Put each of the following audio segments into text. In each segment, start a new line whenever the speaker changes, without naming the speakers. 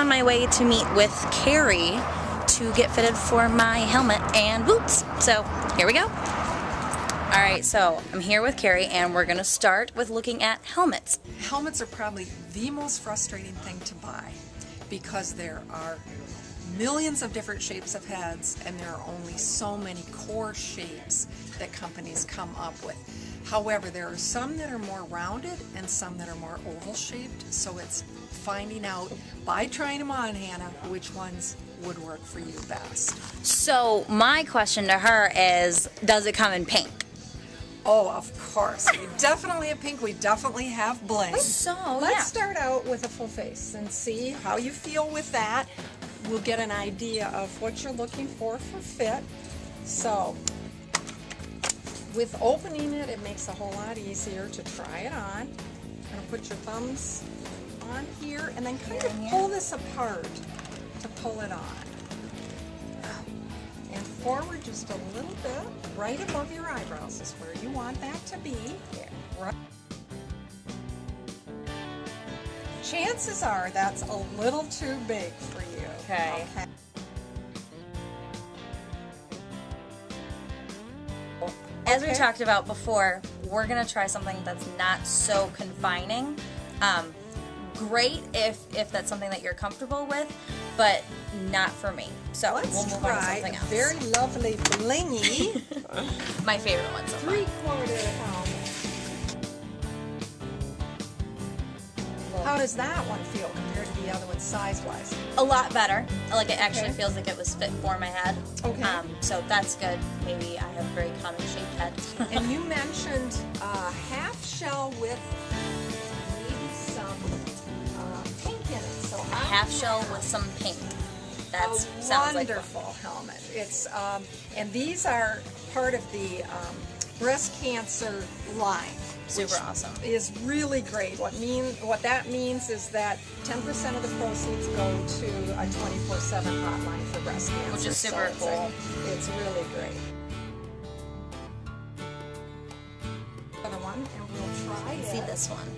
on my way to meet with Carrie to get fitted for my helmet and boots. So here we go. Alright, so I'm here with Carrie and we're going to start with looking at helmets.
Helmets are probably the most frustrating thing to buy because there are millions of different shapes of heads and there are only so many core shapes that companies come up with. However, there are some that are more rounded and some that are more oval shaped, so it's finding out by trying them on, Hannah, which ones would work for you best.
So my question to her is, does it come in pink?
Oh, of course. We definitely have pink. We definitely have bling.
So,
let's start out with a full face and see how you feel with that. We'll get an idea of what you're looking for fit. So, with opening it, it makes a whole lot easier to try it on. You're going to put your thumbs on here and then kind of pull this apart to pull it on. And forward just a little bit, right above your eyebrows is where you want that to be. Right. Chances are that's a little too big for you.
Okay. As we talked about before, we're going to try something that's not so confining. Great if that's something that you're comfortable with, but not for me. So
let's
we'll move on to something else.
Very lovely blingy.
My favorite one so far.
3/4 helmet. How does that one feel compared to the other one size-wise?
A lot better. Like it actually feels like it was fit for my head.
Okay.
So that's good. Maybe I have a very common shaped head.
And you mentioned half shell with maybe some pink in it. So
half shell with some pink. That sounds like
wonderful helmet. It's and these are part of the breast cancer line.
Super awesome.
Is really great. What that means is that 10% of the proceeds go to a 24/7 hotline for breast cancer.
Which is super cool.
It's really great. Another one, and we'll try
See this one.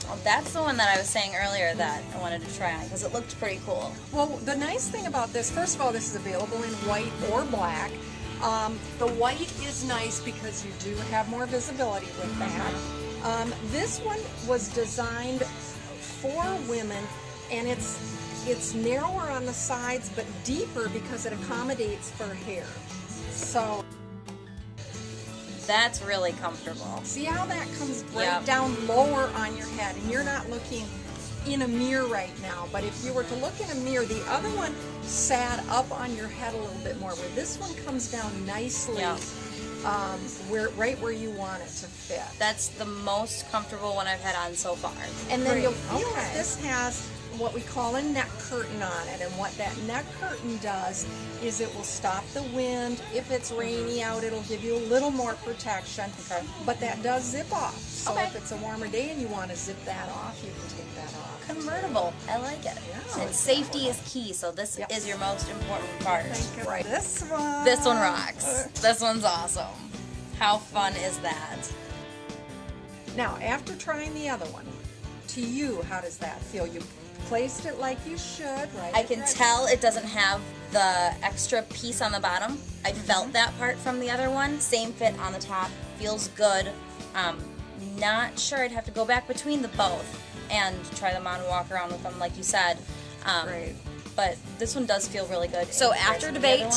Well, that's the one that I was saying earlier that I wanted to try on because it looked pretty cool.
Well, the nice thing about this, first of all, this is available in white or black. The white is nice because you do have more visibility with that. This one was designed for women, and it's narrower on the sides but deeper because it accommodates for hair. So
that's really comfortable.
See how that comes right down lower on your head, and you're not looking in a mirror right now, but if you were to look in a mirror, the other one sat up on your head a little bit more, where this one comes down nicely right where you want it to fit.
That's the most comfortable one I've had on so far.
And then you'll feel that this has what we call a neck curtain on it, and what that neck curtain does is it will stop the wind. If it's rainy out, it'll give you a little more protection, but that does zip off. So if it's a warmer day and you want to zip that off, you can take that off.
Convertible. I like it.
Yeah,
and safety is key, so this is your most important part.
Right. This one.
This one rocks. This one's awesome. How fun is that?
Now, after trying the other one, to you, how does that feel? You placed it like you should, right?
I can tell it doesn't have the extra piece on the bottom. I felt that part from the other one. Same fit on the top. Feels good. Not sure. I'd have to go back between the both and try them on and walk around with them like you said. But this one does feel really good. So after debate,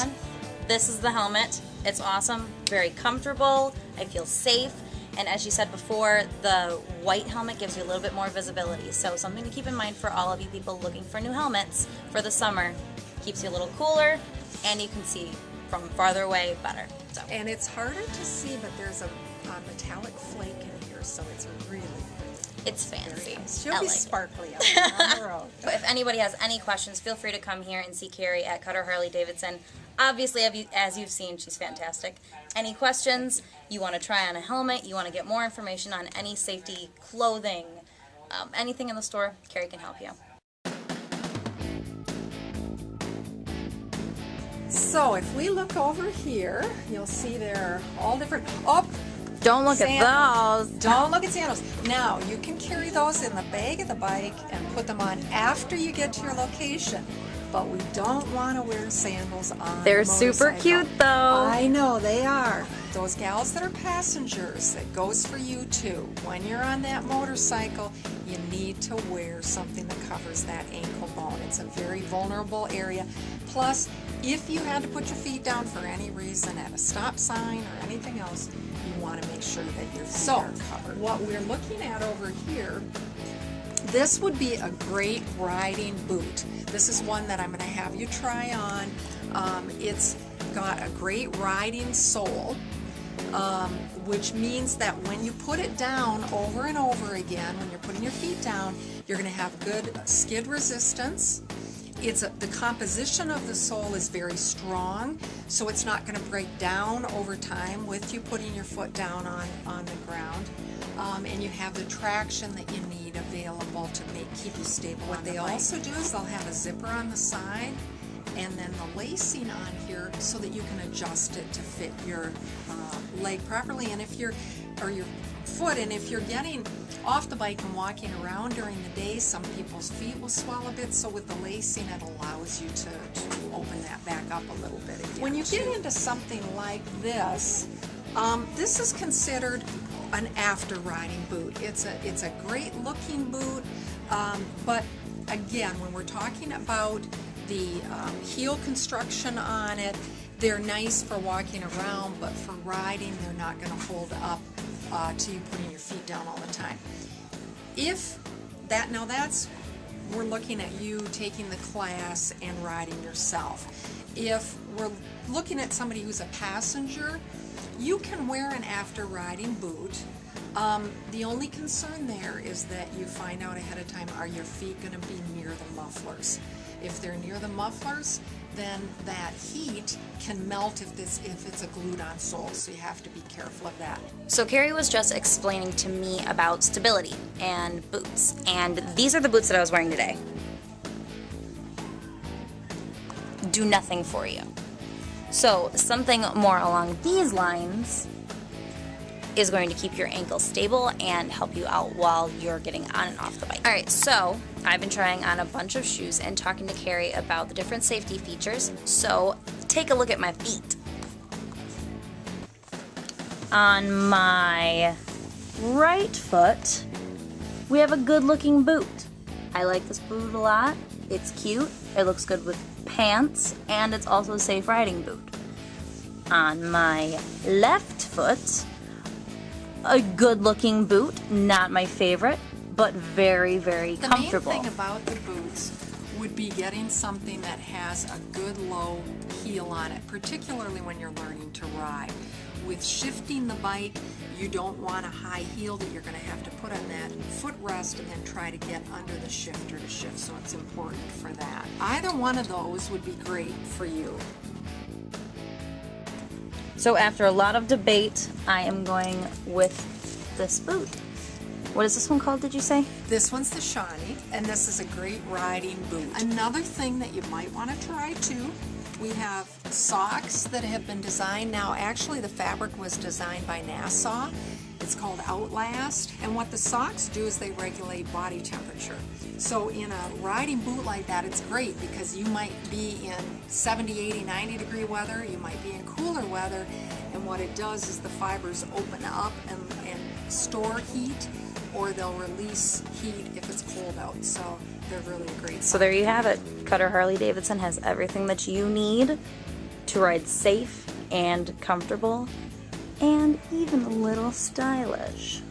this is the helmet. It's awesome. Very comfortable. I feel safe. And as you said before, the white helmet gives you a little bit more visibility. So something to keep in mind for all of you people looking for new helmets for the summer. Keeps you a little cooler, and you can see from farther away better. So.
And it's harder to see, but there's a metallic flake in here, so it's really
it's fancy.
She'll be sparkly on the road.
If anybody has any questions, feel free to come here and see Carrie at Cutter Harley Davidson. Obviously, as you've seen, she's fantastic. Any questions, you want to try on a helmet, you want to get more information on any safety, clothing, anything in the store, Carrie can help you.
So if we look over here, you'll see there are all different... Oh,
Don't look at those.
Don't look at sandals. Now, you can carry those in the bag of the bike and put them on after you get to your location. But we don't want to wear sandals on
They're
the motorcycle.
super cute though.
I know, they are. Those gals that are passengers, it goes for you too. When you're on that motorcycle, you need to wear something that covers that ankle bone. It's a very vulnerable area. Plus, if you had to put your feet down for any reason at a stop sign or anything else, you want to make sure that your feet are covered. What we're looking at over here, this would be a great riding boot. This is one that I'm going to have you try on. It's got a great riding sole, which means that when you put it down over and over again, when you're putting your feet down, you're going to have good skid resistance. The composition of the sole is very strong, so it's not going to break down over time with you putting your foot down on the ground. And you have the traction that you need available to keep you stable. What they also do is they'll have a zipper on the side and then the lacing on here so that you can adjust it to fit your leg properly, and your foot. And if you're getting off the bike and walking around during the day, some people's feet will swell a bit, so with the lacing it allows you to open that back up a little bit again. When you get into something like this, this is considered an after riding boot. It's a great looking boot, but again, when we're talking about the heel construction on it, they're nice for walking around, but for riding they're not going to hold up to you putting your feet down all the time. We're looking at you taking the class and riding yourself. If we're looking at somebody who's a passenger, you can wear an after riding boot. The only concern there is that you find out ahead of time, are your feet going to be near the mufflers? If they're near the mufflers, then that heat can melt if it's a glued-on sole, so you have to be careful of that.
So Carrie was just explaining to me about stability and boots, and these are the boots that I was wearing today. Do nothing for you. So something more along these lines is going to keep your ankle stable and help you out while you're getting on and off the bike. Alright, so I've been trying on a bunch of shoes and talking to Carrie about the different safety features, so take a look at my feet. On my right foot, we have a good looking boot. I like this boot a lot. It's cute, it looks good with pants, and it's also a safe riding boot. On my left foot, a good looking boot, not my favorite, but very, very comfortable.
The main thing about the boots would be getting something that has a good low heel on it, particularly when you're learning to ride. With shifting the bike, you don't want a high heel that you're going to have to put on that footrest and then try to get under the shifter to shift, so it's important for that. Either one of those would be great for you.
So after a lot of debate, I am going with this boot. What is this one called, did you say?
This one's the Shawnee, and this is a great riding boot. Another thing that you might want to try too, we have socks that have been designed. Now actually the fabric was designed by Nassau. It's called Outlast, and what the socks do is they regulate body temperature. So in a riding boot like that, it's great because you might be in 70, 80, 90 degree weather, you might be in cooler weather, and what it does is the fibers open up and store heat, or they'll release heat if it's cold out. So they're really great.
So there you have it. Cutter Harley-Davidson has everything that you need to ride safe and comfortable and even a little stylish.